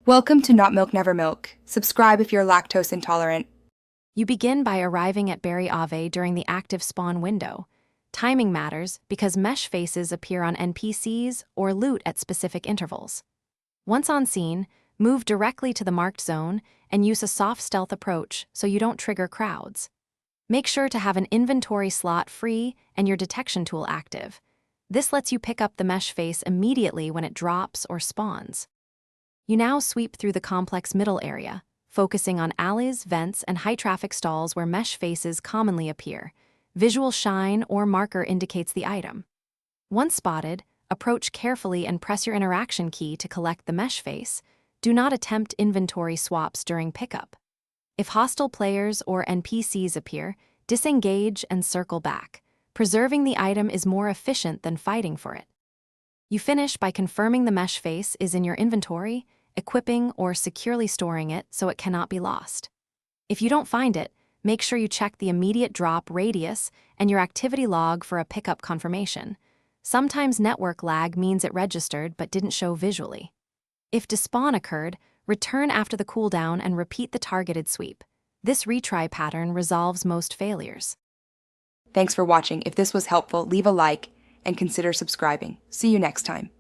Welcome to Not Milk Never Milk. Subscribe if you're lactose intolerant. You begin by arriving at Berry Ave during the active spawn window. Timing matters because mesh faces appear on NPCs or loot at specific intervals. Once on scene, move directly to the marked zone and use a soft stealth approach so you don't trigger crowds. Make sure to have an inventory slot free and your detection tool active. This lets you pick up the mesh face immediately when it drops or spawns. You now sweep through the complex middle area, focusing on alleys, vents, and high-traffic stalls where mesh faces commonly appear. Visual shine or marker indicates the item. Once spotted, approach carefully and press your interaction key to collect the mesh face. Do not attempt inventory swaps during pickup. If hostile players or NPCs appear, disengage and circle back. Preserving the item is more efficient than fighting for it. You finish by confirming the mesh face is in your inventory, equipping or securely storing it so it cannot be lost. If you don't find it, make sure you check the immediate drop radius and your activity log for a pickup confirmation. Sometimes network lag means it registered but didn't show visually. If despawn occurred, return after the cooldown and repeat the targeted sweep. This retry pattern resolves most failures. Thanks for watching. If this was helpful, leave a like and consider subscribing. See you next time.